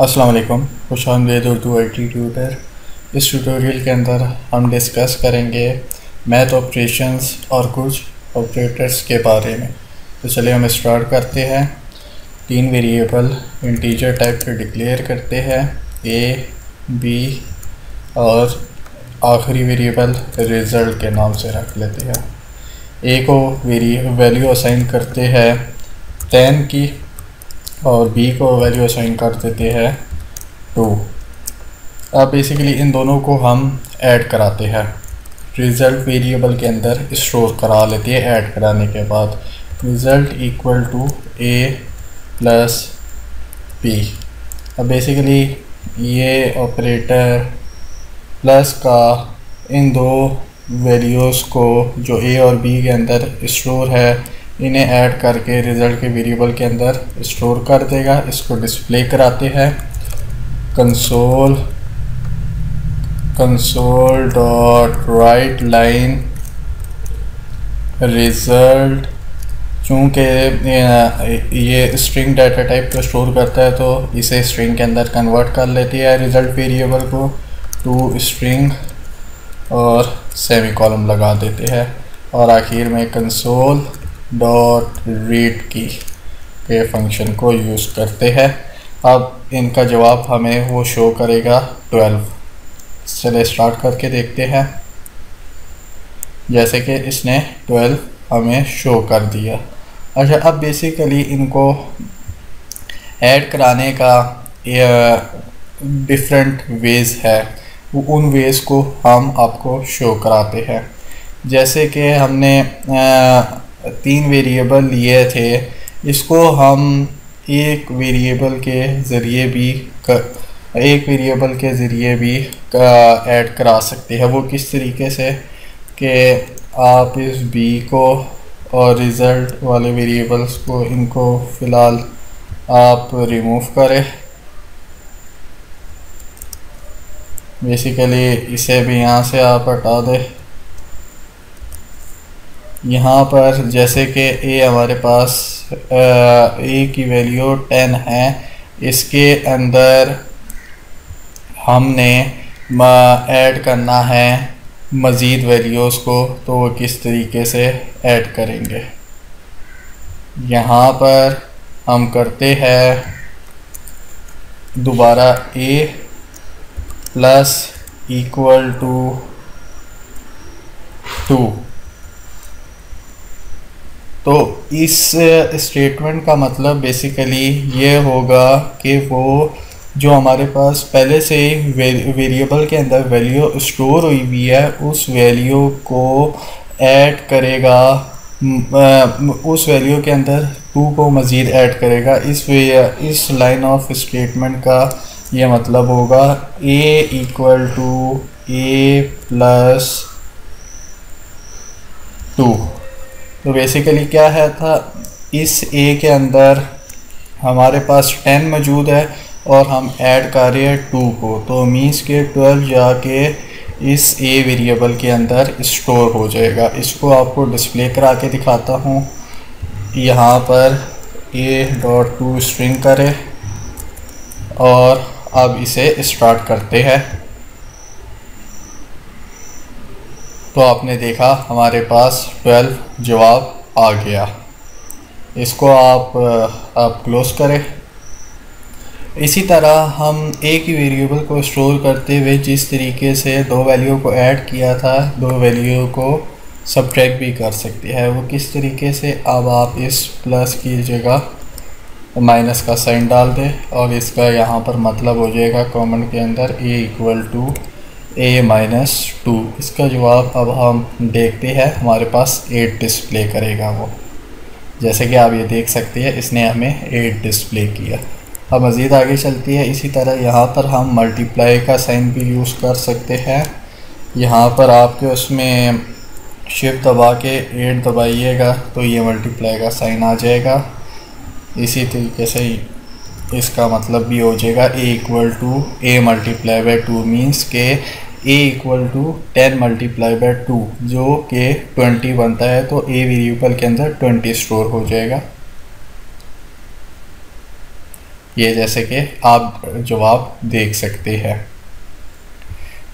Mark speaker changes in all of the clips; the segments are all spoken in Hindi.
Speaker 1: अस्सलाम वालेकुम, खुशामदीद उर्दू IT ट्यूटर। इस ट्यूटोरियल के अंदर हम डिस्कस करेंगे मैथ ऑपरेशंस और कुछ ऑपरेटर्स के बारे में। तो चलिए हम स्टार्ट करते हैं। 3 वेरिएबल इंटीजर टाइप के डिक्लेयर करते हैं, A, B और आखिरी वेरिएबल रिज़ल्ट के नाम से रख लेते हैं। A को वैल्यू असाइन करते हैं 10 की और B को वैल्यू असाइन कर देते हैं 2। अब बेसिकली इन दोनों को हम ऐड कराते हैं, रिज़ल्ट वेरिएबल के अंदर स्टोर करा लेते हैं। ऐड कराने के बाद result equal to A plus B। अब बेसिकली ये ऑपरेटर प्लस का इन दो वैल्यूज़ को जो A और B के अंदर स्टोर है, इन्हें ऐड करके रिज़ल्ट के वेरिएबल के अंदर स्टोर कर देगा। इसको डिस्प्ले कराते हैं console dot right line result. चूँकि ये स्ट्रिंग डाटा टाइप को स्टोर करता है तो इसे स्ट्रिंग के अंदर कन्वर्ट कर लेती है रिज़ल्ट वेरिएबल को टू स्ट्रिंग और सेमी कॉलम लगा देते हैं और आखिर में कंसोल डॉट रीड की के फंक्शन को यूज़ करते हैं। अब इनका जवाब हमें वो शो करेगा 12। चलिए स्टार्ट करके देखते हैं। जैसे कि इसने 12 हमें शो कर दिया। अच्छा, अब बेसिकली इनको ऐड कराने का डिफरेंट वेज़ है, उन वेज़ को हम आपको शो कराते हैं। जैसे कि हमने 3 वेरिएबल लिए थे, इसको हम एक वेरिएबल के ज़रिए भी ऐड करा सकते हैं। वो किस तरीके से कि आप इस B को और रिज़ल्ट वाले वेरिएबल्स को इनको फ़िलहाल आप रिमूव करें। बेसिकली इसे भी यहाँ से आप हटा दें। यहाँ पर जैसे कि A हमारे पास A की वैल्यू 10 है, इसके अंदर हमने ऐड करना है मज़ीद वैल्यूज़ को, तो वो किस तरीके से ऐड करेंगे। यहाँ पर हम करते हैं दोबारा A प्लस इक्वल टू 2। तो इस स्टेटमेंट का मतलब बेसिकली ये होगा कि वो जो हमारे पास पहले से वेरिएबल के अंदर वैल्यू स्टोर हुई हुई है, उस वैल्यू को ऐड करेगा, उस वैल्यू के अंदर 2 को मज़ीद ऐड करेगा। इस लाइन ऑफ स्टेटमेंट का ये मतलब होगा A equal to A plus 2। तो बेसिकली क्या है था, इस A के अंदर हमारे पास 10 मौजूद है और हम ऐड कर रहे हैं 2 को, तो मीन्स के 12 जाके इस A वेरिएबल के अंदर स्टोर हो जाएगा। इसको आपको डिस्प्ले करा के दिखाता हूँ। यहाँ पर A.2 स्ट्रिंग करें और अब इसे स्टार्ट करते हैं। तो आपने देखा हमारे पास 12 जवाब आ गया। इसको आप क्लोज करें। इसी तरह हम एक ही वेरिएबल को स्टोर करते हुए जिस तरीके से 2 वैल्यू को ऐड किया था, 2 वैल्यू को सब्ट्रैक्ट भी कर सकते हैं। वो किस तरीके से, अब आप इस प्लस की जगह माइनस का साइन डाल दें और इसका यहाँ पर मतलब हो जाएगा कॉमन के अंदर A equal to A minus 2। इसका जवाब अब हम देखते हैं, हमारे पास 8 डिस्प्ले करेगा वो। जैसे कि आप ये देख सकते हैं, इसने हमें 8 डिस्प्ले किया। अब मज़ीद आगे चलती है। इसी तरह यहाँ पर हम मल्टीप्लाई का साइन भी यूज़ कर सकते हैं। यहाँ पर आपके उसमें शिफ्ट दबा के 8 दबाइएगा तो ये मल्टीप्लाई का साइन आ जाएगा। इसी तरीके से इसका मतलब भी हो जाएगा A equal to A multiply by 2, means के A equal to 10 multiply by 2 जो कि 20 बनता है, तो A वेरिएबल के अंदर 20 स्टोर हो जाएगा। ये जैसे कि आप जवाब देख सकते हैं।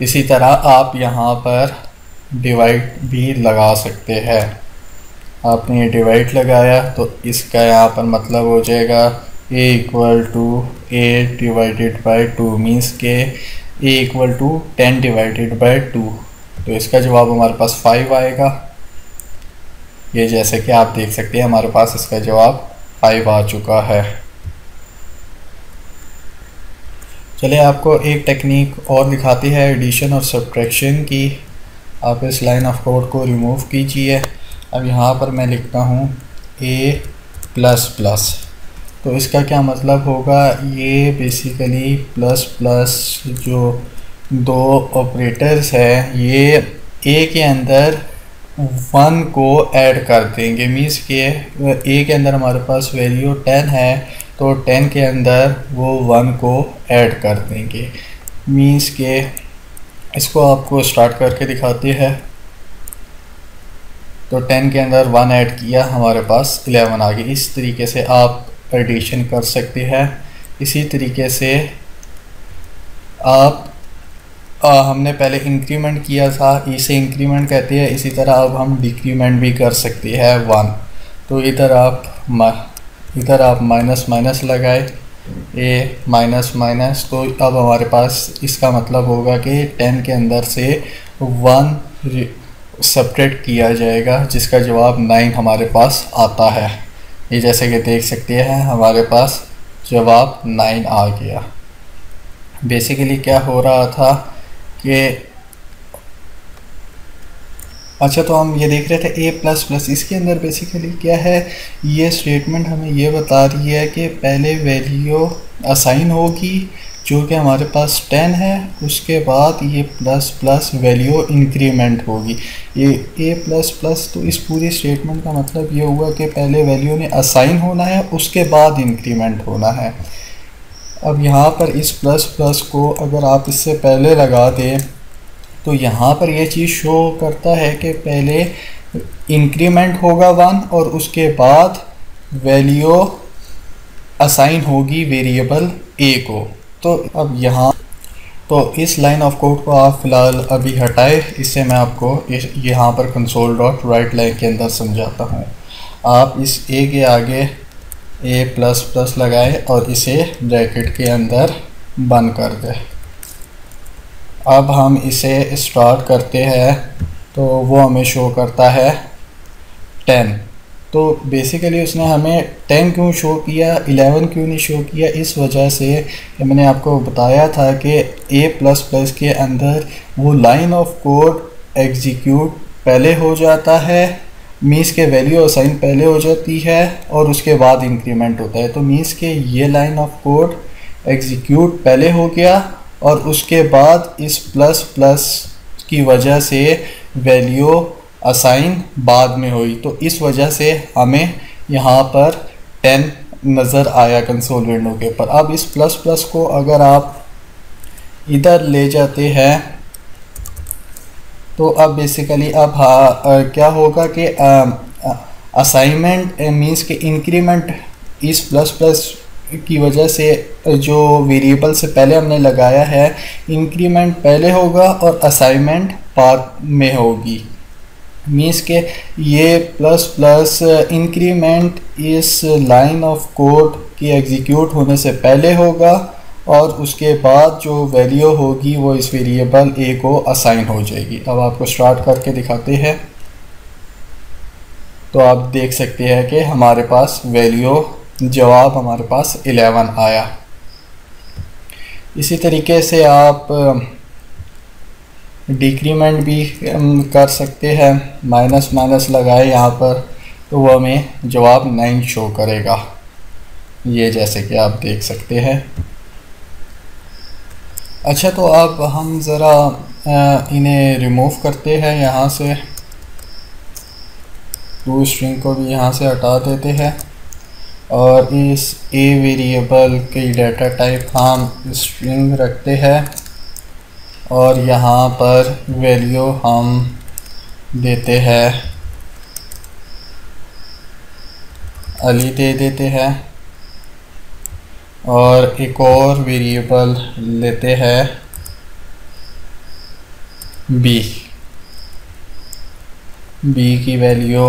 Speaker 1: इसी तरह आप यहाँ पर डिवाइड भी लगा सकते हैं। आपने ये डिवाइड लगाया तो इसका यहाँ पर मतलब हो जाएगा a equal to a divided by 2 means के a equal to 10 divided by 2। तो इसका जवाब हमारे पास 5 आएगा। ये जैसे कि आप देख सकते हैं हमारे पास इसका जवाब 5 आ चुका है। चलिए आपको एक टेक्निक और दिखाती है एडिशन और सब्ट्रैक्शन की। आप इस लाइन ऑफ कोड को रिमूव कीजिए। अब यहाँ पर मैं लिखता हूँ a प्लस प्लस। तो इसका क्या मतलब होगा, ये बेसिकली प्लस प्लस जो दो ऑपरेटर्स है ये a के अंदर 1 को ऐड कर देंगे। मीन्स के a के अंदर हमारे पास वैल्यू 10 है तो 10 के अंदर वो 1 को ऐड कर देंगे। मीन्स के इसको आपको स्टार्ट करके दिखाते हैं। तो 10 के अंदर 1 ऐड किया, हमारे पास 11 आ गई। इस तरीके से आप एडिशन कर सकते हैं। इसी तरीके से आप हमने पहले इंक्रीमेंट किया था, इसे इंक्रीमेंट कहते हैं। इसी तरह अब हम डिक्रीमेंट भी कर सकते हैं 1। तो इधर आप माइनस माइनस लगाए, a माइनस माइनस, तो अब हमारे पास इसका मतलब होगा कि 10 के अंदर से 1 सब्ट्रैक्ट किया जाएगा, जिसका जवाब 9 हमारे पास आता है। ये जैसे कि देख सकते हैं हमारे पास जवाब 9 आ गया। बेसिकली क्या हो रहा था कि अच्छा, तो हम ये देख रहे थे a प्लस प्लस, इसके अंदर बेसिकली क्या है, ये स्टेटमेंट हमें ये बता रही है कि पहले वैल्यू असाइन होगी जो कि हमारे पास 10 है, उसके बाद ये प्लस प्लस वैल्यू इंक्रीमेंट होगी। ये a प्लस प्लस, तो इस पूरी स्टेटमेंट का मतलब ये हुआ कि पहले वैल्यू ने असाइन होना है, उसके बाद इंक्रीमेंट होना है। अब यहाँ पर इस प्लस प्लस को अगर आप इससे पहले लगा दें तो यहाँ पर ये चीज़ शो करता है कि पहले इंक्रीमेंट होगा 1 और उसके बाद वैल्यू असाइन होगी वेरिएबल a को। तो अब यहाँ तो इस लाइन ऑफ कोड को आप फ़िलहाल अभी हटाए, इससे मैं आपको यहाँ पर कंसोल डॉट राइट लाइन के अंदर समझाता हूँ। आप इस a के आगे a प्लस प्लस लगाए और इसे ब्रैकेट के अंदर बंद कर दें। अब हम इसे स्टार्ट करते हैं तो वो हमें शो करता है 10। तो बेसिकली उसने हमें 10 क्यों शो किया, 11 क्यों नहीं शो किया, इस वजह से मैंने आपको बताया था कि a प्लस प्लस के अंदर वो लाइन ऑफ कोड एग्जीक्यूट पहले हो जाता है। मीन्स के वैल्यू असाइन पहले हो जाती है और उसके बाद इंक्रीमेंट होता है। तो मीन्स के ये लाइन ऑफ कोड एग्जीक्यूट पहले हो गया और उसके बाद इस प्लस प्लस की वजह से वैल्यू असाइन बाद में हुई। तो इस वजह से हमें यहाँ पर 10 नज़र आया कंसोल विंडो के ऊपर। अब इस प्लस प्लस को अगर आप इधर ले जाते हैं तो अब बेसिकली अब क्या होगा कि असाइनमेंट मीन्स के इंक्रीमेंट इस प्लस प्लस की वजह से जो वेरिएबल से पहले हमने लगाया है इंक्रीमेंट पहले होगा और असाइनमेंट बाद में होगी। मीन्स के ये प्लस प्लस इंक्रीमेंट इस लाइन ऑफ कोड की एग्जीक्यूट होने से पहले होगा और उसके बाद जो वैल्यू होगी वो इस वेरिएबल a को असाइन हो जाएगी। अब आपको स्टार्ट करके दिखाते हैं तो आप देख सकते हैं कि हमारे पास वैल्यू जवाब हमारे पास 11 आया। इसी तरीके से आप डिक्रीमेंट भी कर सकते हैं, माइनस माइनस लगाए यहाँ पर तो वो हमें जवाब 9 शो करेगा। ये जैसे कि आप देख सकते हैं। अच्छा, तो अब हम ज़रा इन्हें रिमूव करते हैं यहाँ से, टू स्ट्रिंग को भी यहाँ से हटा देते हैं और इस a वेरिएबल की डाटा टाइप हम स्ट्रिंग रखते हैं और यहाँ पर वैल्यू हम देते हैं अली दे देते हैं और एक और वेरिएबल लेते हैं बी की वैल्यू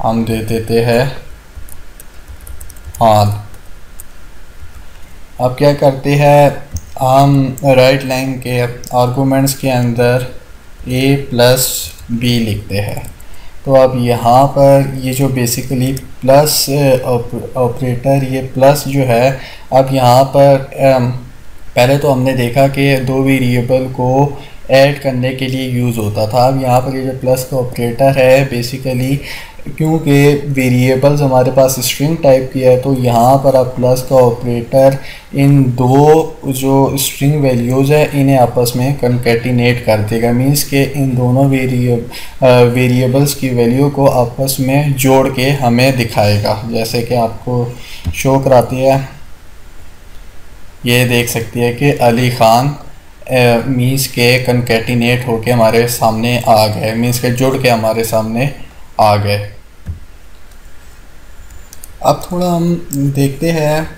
Speaker 1: हम दे देते हैं ऑन। अब क्या करते हैं, हम राइट लाइन के आर्गूमेंट्स के अंदर a प्लस बी लिखते हैं। तो अब यहाँ पर ये जो बेसिकली प्लस ऑपरेटर, ये प्लस जो है, अब यहाँ पर पहले तो हमने देखा कि दो वेरिएबल को ऐड करने के लिए यूज़ होता था। अब यहाँ पर ये जो प्लस का ऑपरेटर है बेसिकली, क्योंकि वेरिएबल्स हमारे पास स्ट्रिंग टाइप की है, तो यहाँ पर अब प्लस का ऑपरेटर इन दो जो स्ट्रिंग वैल्यूज़ है इन्हें आपस में कंकैटिनेट कर देगा। मींस के इन दोनों वेरिएबल्स की वैल्यू को आपस में जोड़ के हमें दिखाएगा। जैसे कि आपको शो कराती है, ये देख सकती है कि अली ख़ान मींस के कंकैटिनेट होके हमारे सामने आ गए, मींस के जुड़ के हमारे सामने आ गए। अब थोड़ा हम देखते हैं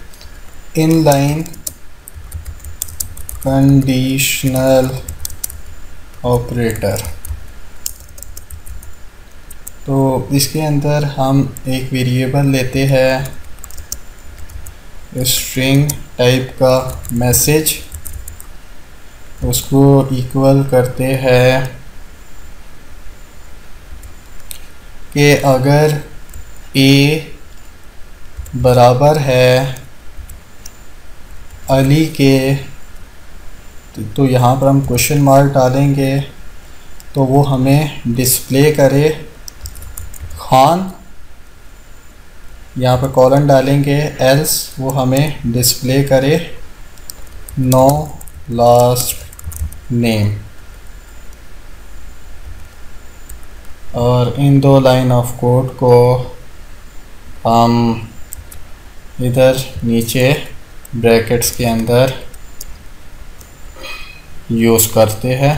Speaker 1: इनलाइन कंडीशनल ऑपरेटर। तो इसके अंदर हम एक वेरिएबल लेते हैं स्ट्रिंग टाइप का मैसेज, उसको इक्वल करते हैं कि अगर a बराबर है अली के, तो यहाँ पर हम क्वेश्चन मार्क डालेंगे तो वो हमें डिस्प्ले करे खान, यहाँ पर कॉलन डालेंगे एल्स वो हमें डिस्प्ले करे नो लास्ट नेम। और इन दो लाइन ऑफ कोड को हम इधर नीचे ब्रैकेट्स के अंदर यूज़ करते हैं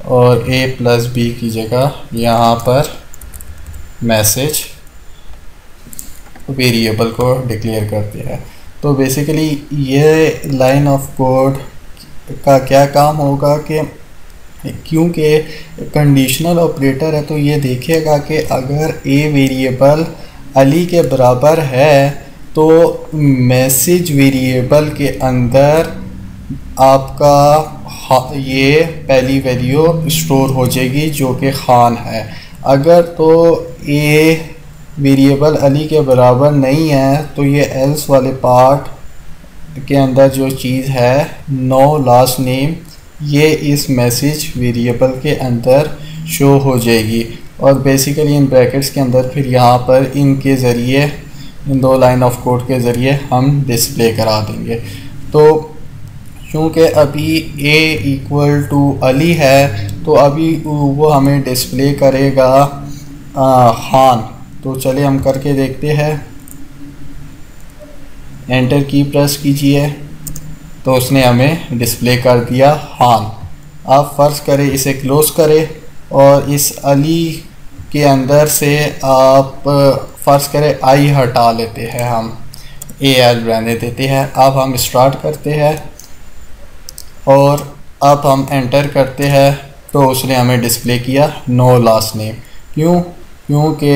Speaker 1: और a प्लस बी की जगह यहाँ पर मैसेज वेरिएबल को डिक्लेयर करते हैं। तो बेसिकली ये लाइन ऑफ कोड का क्या काम होगा कि क्योंकि कंडीशनल ऑपरेटर है तो ये देखेगा कि अगर a वेरिएबल अली के बराबर है तो मैसेज वेरिएबल के अंदर आपका ये पहली वैल्यू स्टोर हो जाएगी जो कि खान है। अगर तो a वेरिएबल अली के बराबर नहीं है तो ये एल्स वाले पार्ट के अंदर जो चीज़ है नो लास्ट नेम, ये इस मैसेज वेरिएबल के अंदर शो हो जाएगी। और बेसिकली इन ब्रैकेट्स के अंदर फिर यहाँ पर इनके ज़रिए, इन दो लाइन ऑफ कोड के ज़रिए हम डिस्प्ले करा देंगे। तो चूँकि अभी a इक्वल टू अली है तो अभी वो हमें डिस्प्ले करेगा खान। तो चलिए हम करके देखते हैं, एंटर की प्रेस कीजिए तो उसने हमें डिस्प्ले कर दिया खान। आप फ़र्ज़ करें इसे क्लोज़ करें और इस अली के अंदर से आप फ़र्ज़ करें आई हटा लेते हैं, हम AL रहने देते हैं। अब हम स्टार्ट करते हैं और अब हम एंटर करते हैं तो उसने हमें डिस्प्ले किया नो लास्ट नेम। क्योंकि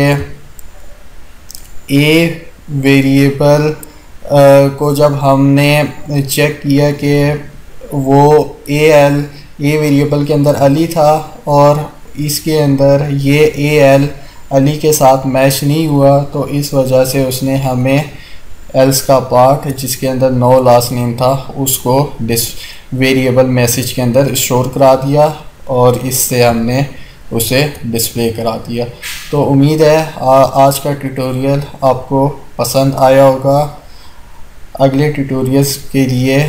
Speaker 1: A वेरिएबल को जब हमने चेक किया कि वो A वेरिएबल के अंदर अली था और इसके अंदर ये AL अली के साथ मैच नहीं हुआ, तो इस वजह से उसने हमें एल्स का पार्ट जिसके अंदर नो लास्ट नेम था उसको वेरिएबल मैसेज के अंदर स्टोर करा दिया और इससे हमने उसे डिस्प्ले करा दिया। तो उम्मीद है आज का ट्यूटोरियल आपको पसंद आया होगा। अगले ट्यूटोरियल्स के लिए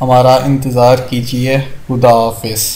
Speaker 1: हमारा इंतज़ार कीजिए। खुदा हाफिज़।